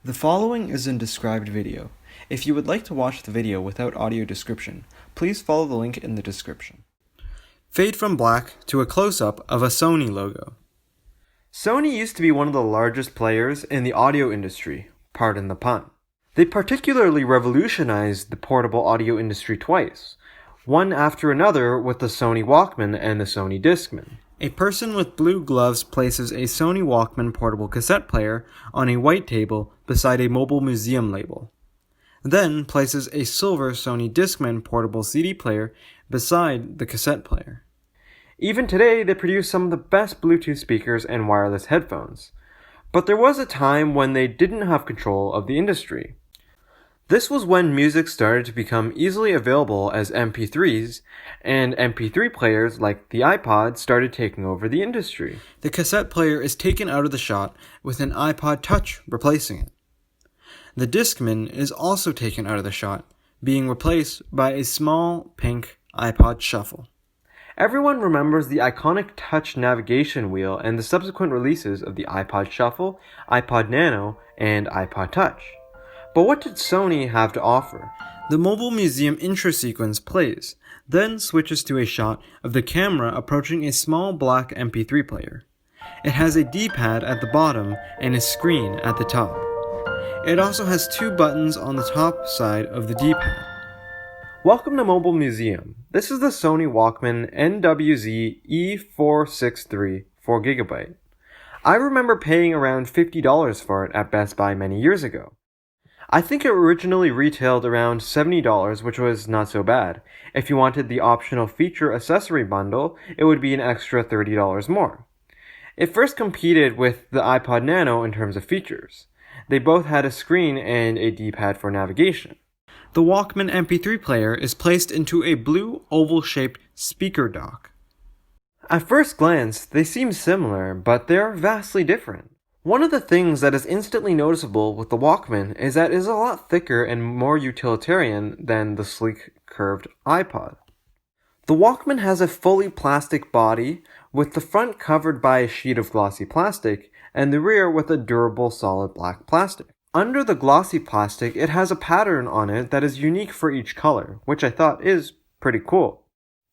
The following is a described video. If you would like to watch the video without audio description, please follow the link in the description. Fade from black to a close-up of a Sony logo. Sony used to be one of the largest players in the audio industry, pardon the pun. They particularly revolutionized the portable audio industry twice, one after another with the Sony Walkman and the Sony Discman. A person with blue gloves places a Sony Walkman portable cassette player on a white table beside a mobile museum label. Then places a silver Sony Discman portable CD player beside the cassette player. Even today, they produce some of the best Bluetooth speakers and wireless headphones. But there was a time when they didn't have control of the industry. This was when music started to become easily available as MP3s, and MP3 players like the iPod started taking over the industry. The cassette player is taken out of the shot with an iPod Touch replacing it. The Discman is also taken out of the shot, being replaced by a small pink iPod Shuffle. Everyone remembers the iconic touch navigation wheel and the subsequent releases of the iPod Shuffle, iPod Nano, and iPod Touch. But what did Sony have to offer? The mobile museum intro sequence plays, then switches to a shot of the camera approaching a small black MP3 player. It has a D-pad at the bottom and a screen at the top. It also has two buttons on the top side of the D-pad. Welcome to Mobile Museum. This is the Sony Walkman NWZ-E463 4GB. I remember paying around $50 for it at Best Buy many years ago. I think it originally retailed around $70, which was not so bad. If you wanted the optional feature accessory bundle, it would be an extra $30 more. It first competed with the iPod Nano in terms of features. They both had a screen and a D-pad for navigation. The Walkman MP3 player is placed into a blue oval-shaped speaker dock. At first glance, they seem similar, but they are vastly different. One of the things that is instantly noticeable with the Walkman is that it is a lot thicker and more utilitarian than the sleek, curved iPod. The Walkman has a fully plastic body, with the front covered by a sheet of glossy plastic, and the rear with a durable solid black plastic. Under the glossy plastic, it has a pattern on it that is unique for each color, which I thought is pretty cool.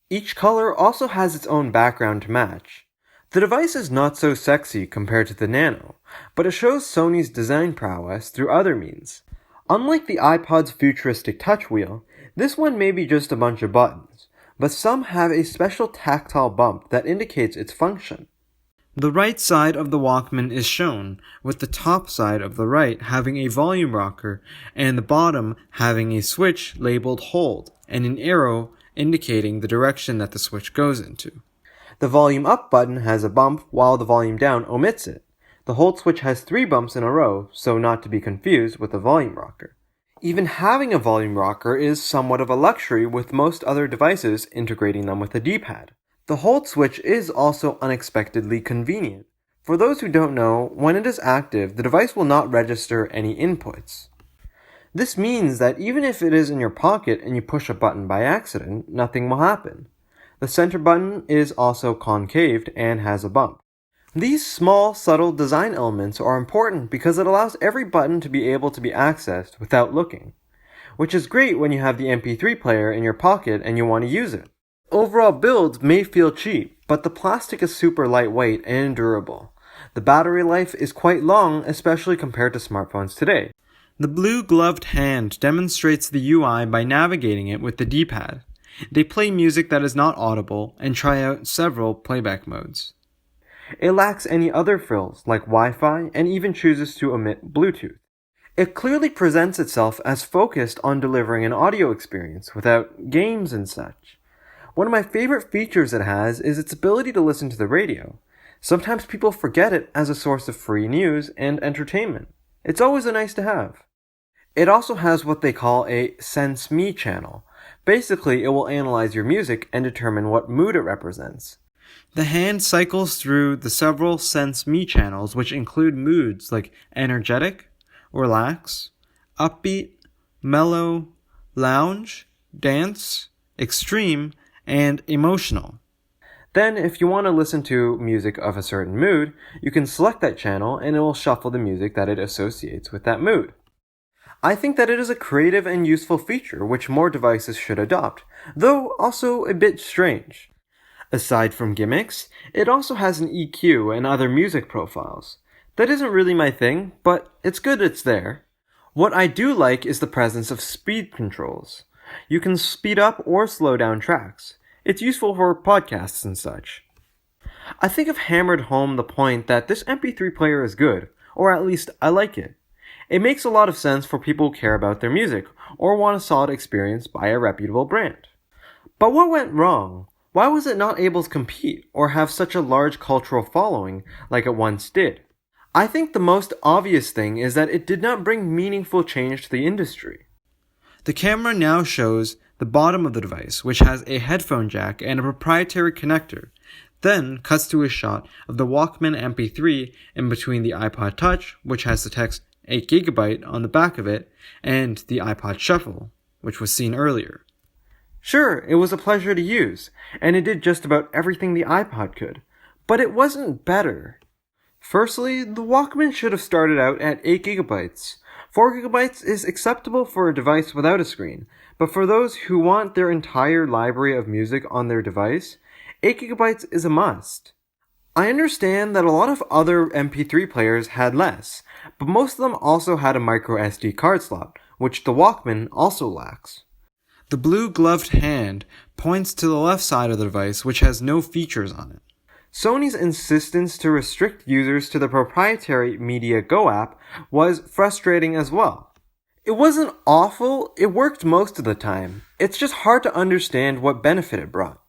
Each color also has its own background to match. The device is not so sexy compared to the Nano, but it shows Sony's design prowess through other means. Unlike the iPod's futuristic touch wheel, this one may be just a bunch of buttons, but some have a special tactile bump that indicates its function. The right side of the Walkman is shown, with the top side of the right having a volume rocker and the bottom having a switch labeled hold and an arrow indicating the direction that the switch goes into. The volume up button has a bump, while the volume down omits it. The hold switch has 3 bumps in a row, so not to be confused with the volume rocker. Even having a volume rocker is somewhat of a luxury, with most other devices integrating them with a D-pad. The hold switch is also unexpectedly convenient. For those who don't know, when it is active, the device will not register any inputs. This means that even if it is in your pocket and you push a button by accident, nothing will happen. The center button is also concaved and has a bump. These small, subtle design elements are important because it allows every button to be able to be accessed without looking, which is great when you have the MP3 player in your pocket and you want to use it. Overall build may feel cheap, but the plastic is super lightweight and durable. The battery life is quite long, especially compared to smartphones today. The blue gloved hand demonstrates the UI by navigating it with the D-pad. They play music that is not audible and try out several playback modes. It lacks any other frills like Wi-Fi and even chooses to omit Bluetooth. It clearly presents itself as focused on delivering an audio experience without games and such. One of my favorite features it has is its ability to listen to the radio. Sometimes people forget it as a source of free news and entertainment. It's always a nice to have. It also has what they call a Sense Me channel. Basically, it will analyze your music and determine what mood it represents. The hand cycles through the several Sense Me channels, which include moods like energetic, relax, upbeat, mellow, lounge, dance, extreme, and emotional. Then, if you want to listen to music of a certain mood, you can select that channel and it will shuffle the music that it associates with that mood. I think that it is a creative and useful feature which more devices should adopt, though also a bit strange. Aside from gimmicks, it also has an EQ and other music profiles. That isn't really my thing, but it's good it's there. What I do like is the presence of speed controls. You can speed up or slow down tracks. It's useful for podcasts and such. I think I've hammered home the point that this MP3 player is good, or at least I like it. It makes a lot of sense for people who care about their music, or want a solid experience by a reputable brand. But what went wrong? Why was it not able to compete, or have such a large cultural following like it once did? I think the most obvious thing is that it did not bring meaningful change to the industry. The camera now shows the bottom of the device, which has a headphone jack and a proprietary connector, then cuts to a shot of the Walkman MP3 in between the iPod Touch, which has the text 8GB on the back of it, and the iPod Shuffle, which was seen earlier. Sure, it was a pleasure to use, and it did just about everything the iPod could, but it wasn't better. Firstly, the Walkman should have started out at 8GB. 4GB is acceptable for a device without a screen, but for those who want their entire library of music on their device, 8GB is a must. I understand that a lot of other MP3 players had less, but most of them also had a micro SD card slot, which the Walkman also lacks. The blue gloved hand points to the left side of the device, which has no features on it. Sony's insistence to restrict users to the proprietary Media Go app was frustrating as well. It wasn't awful, it worked most of the time. It's just hard to understand what benefit it brought.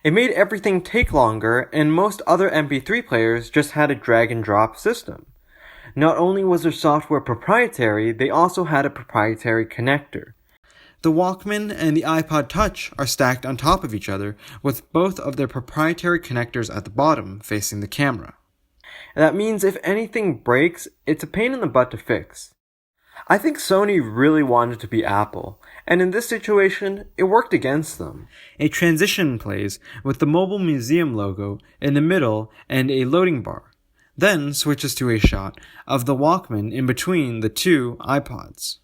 It made everything take longer, and most other MP3 players just had a drag and drop system. Not only was their software proprietary, they also had a proprietary connector. The Walkman and the iPod Touch are stacked on top of each other, with both of their proprietary connectors at the bottom facing the camera. That means if anything breaks, it's a pain in the butt to fix. I think Sony really wanted to be Apple, and in this situation, it worked against them. A transition plays with the Mobile Museum logo in the middle and a loading bar, then switches to a shot of the Walkman in between the two iPods.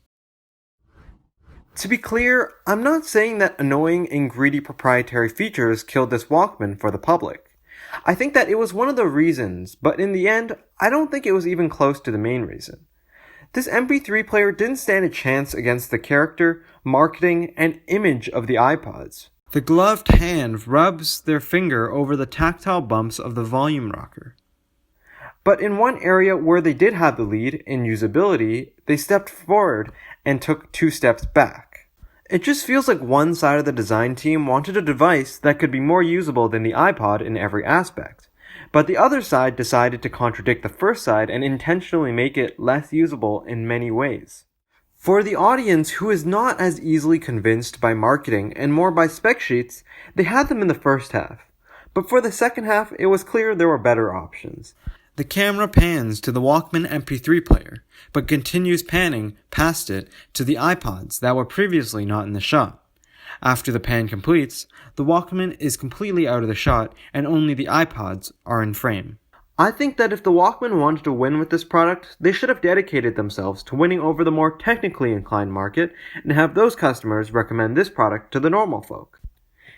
To be clear, I'm not saying that annoying and greedy proprietary features killed this Walkman for the public. I think that it was one of the reasons, but in the end, I don't think it was even close to the main reason. This MP3 player didn't stand a chance against the character, marketing, and image of the iPods. The gloved hand rubs their finger over the tactile bumps of the volume rocker. But in one area where they did have the lead in usability, they stepped forward and took 2 steps back. It just feels like one side of the design team wanted a device that could be more usable than the iPod in every aspect, but the other side decided to contradict the first side and intentionally make it less usable in many ways. For the audience who is not as easily convinced by marketing and more by spec sheets, they had them in the first half, but for the second half it was clear there were better options. The camera pans to the Walkman MP3 player, but continues panning past it to the iPods that were previously not in the shot. After the pan completes, the Walkman is completely out of the shot and only the iPods are in frame. I think that if the Walkman wanted to win with this product, they should have dedicated themselves to winning over the more technically inclined market and have those customers recommend this product to the normal folk.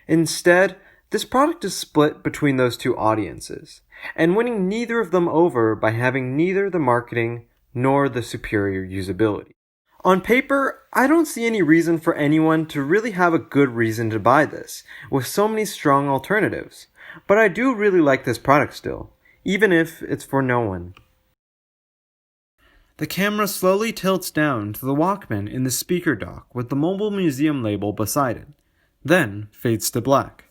Instead, this product is split between those two audiences, and winning neither of them over by having neither the marketing nor the superior usability. On paper, I don't see any reason for anyone to really have a good reason to buy this, with so many strong alternatives, but I do really like this product still, even if it's for no one. The camera slowly tilts down to the Walkman in the speaker dock with the Mobile Museum label beside it, then fades to black.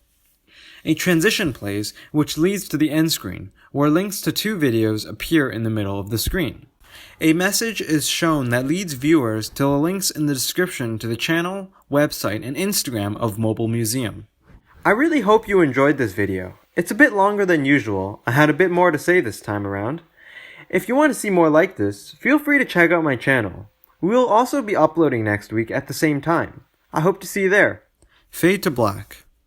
A transition plays, which leads to the end screen, where links to 2 videos appear in the middle of the screen. A message is shown that leads viewers to the links in the description to the channel, website, and Instagram of Mobile Museum. I really hope you enjoyed this video. It's a bit longer than usual. I had a bit more to say this time around. If you want to see more like this, feel free to check out my channel. We will also be uploading next week at the same time. I hope to see you there. Fade to black.